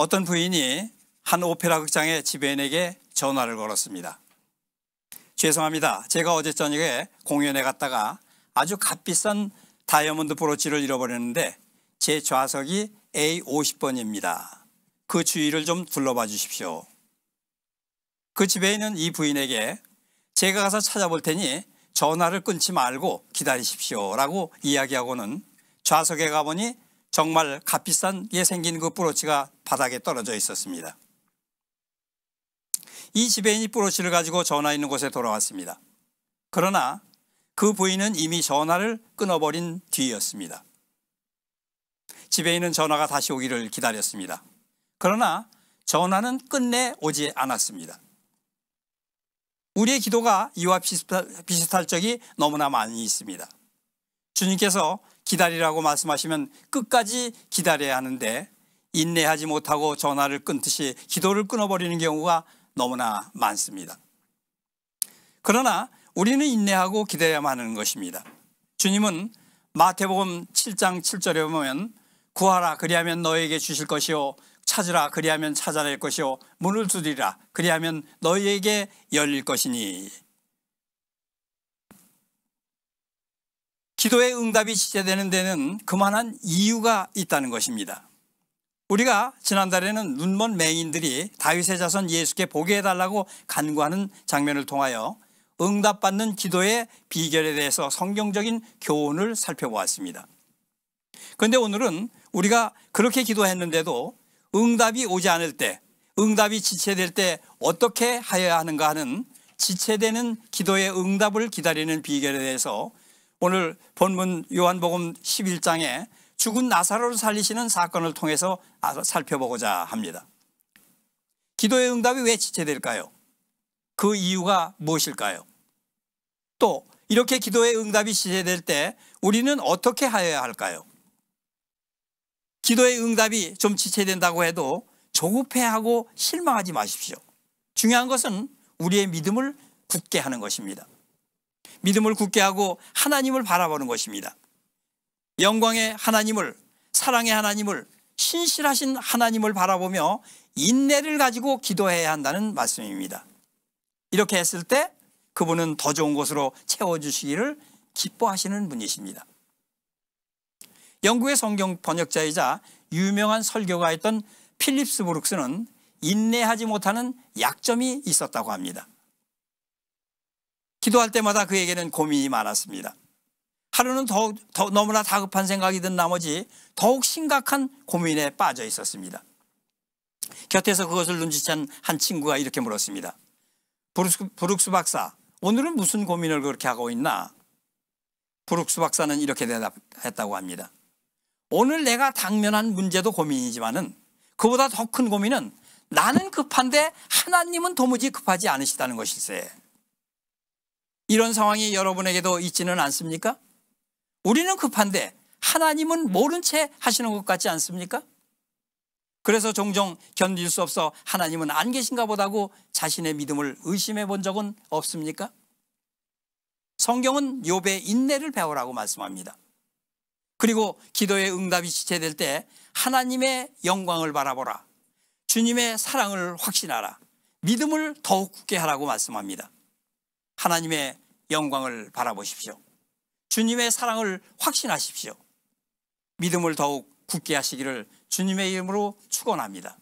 어떤 부인이 한 오페라 극장의 지배인에게 전화를 걸었습니다. 죄송합니다. 제가 어제 저녁에 공연에 갔다가 아주 값비싼 다이아몬드 브로치를 잃어버렸는데 제 좌석이 A50번입니다. 그 주위를 좀 둘러봐 주십시오. 그 지배인은 이 부인에게 제가 가서 찾아볼 테니 전화를 끊지 말고 기다리십시오 라고 이야기하고는 좌석에 가보니 정말 값비싼 게 생긴 그 브로치가 바닥에 떨어져 있었습니다. 이 지배인이 브로치를 가지고 전화 있는 곳에 돌아왔습니다. 그러나 그 부인은 이미 전화를 끊어버린 뒤였습니다. 지배인은 전화가 다시 오기를 기다렸습니다. 그러나 전화는 끝내 오지 않았습니다. 우리의 기도가 이와 비슷할 적이 너무나 많이 있습니다. 주님께서 기다리라고 말씀하시면 끝까지 기다려야 하는데 인내하지 못하고 전화를 끊듯이 기도를 끊어버리는 경우가 너무나 많습니다. 그러나 우리는 인내하고 기다려야만 하는 것입니다. 주님은 마태복음 7장 7절에 보면 구하라 그리하면 너에게 주실 것이요 찾으라 그리하면 찾아낼 것이요 문을 두드리라 그리하면 너희에게 열릴 것이니. 기도의 응답이 지체되는 데는 그만한 이유가 있다는 것입니다. 우리가 지난달에는 눈먼 맹인들이 다윗의 자손 예수께 보게 해달라고 간구하는 장면을 통하여 응답받는 기도의 비결에 대해서 성경적인 교훈을 살펴보았습니다. 그런데 오늘은 우리가 그렇게 기도했는데도 응답이 오지 않을 때, 응답이 지체될 때 어떻게 하여야 하는가 하는 지체되는 기도의 응답을 기다리는 비결에 대해서 오늘 본문 요한복음 11장에 죽은 나사로를 살리시는 사건을 통해서 살펴보고자 합니다. 기도의 응답이 왜 지체될까요? 그 이유가 무엇일까요? 또 이렇게 기도의 응답이 지체될 때 우리는 어떻게 하여야 할까요? 기도의 응답이 좀 지체된다고 해도 조급해하고 실망하지 마십시오. 중요한 것은 우리의 믿음을 굳게 하는 것입니다. 믿음을 굳게 하고 하나님을 바라보는 것입니다. 영광의 하나님을, 사랑의 하나님을, 신실하신 하나님을 바라보며 인내를 가지고 기도해야 한다는 말씀입니다. 이렇게 했을 때 그분은 더 좋은 곳으로 채워주시기를 기뻐하시는 분이십니다. 영국의 성경 번역자이자 유명한 설교가였던 필립스 브룩스는 인내하지 못하는 약점이 있었다고 합니다. 기도할 때마다 그에게는 고민이 많았습니다. 하루는 너무나 다급한 생각이 든 나머지 더욱 심각한 고민에 빠져 있었습니다. 곁에서 그것을 눈치챈 한 친구가 이렇게 물었습니다. 브룩스 박사, 오늘은 무슨 고민을 그렇게 하고 있나? 브룩스 박사는 이렇게 대답했다고 합니다. 오늘 내가 당면한 문제도 고민이지만은 그보다 더 큰 고민은 나는 급한데 하나님은 도무지 급하지 않으시다는 것일세. 이런 상황이 여러분에게도 있지는 않습니까? 우리는 급한데 하나님은 모른 채 하시는 것 같지 않습니까? 그래서 종종 견딜 수 없어 하나님은 안 계신가 보다고 자신의 믿음을 의심해 본 적은 없습니까? 성경은 욥의 인내를 배우라고 말씀합니다. 그리고 기도의 응답이 지체될 때 하나님의 영광을 바라보라. 주님의 사랑을 확신하라. 믿음을 더욱 굳게 하라고 말씀합니다. 하나님의 영광을 바라보십시오. 주님의 사랑을 확신하십시오. 믿음을 더욱 굳게 하시기를 주님의 이름으로 축원합니다.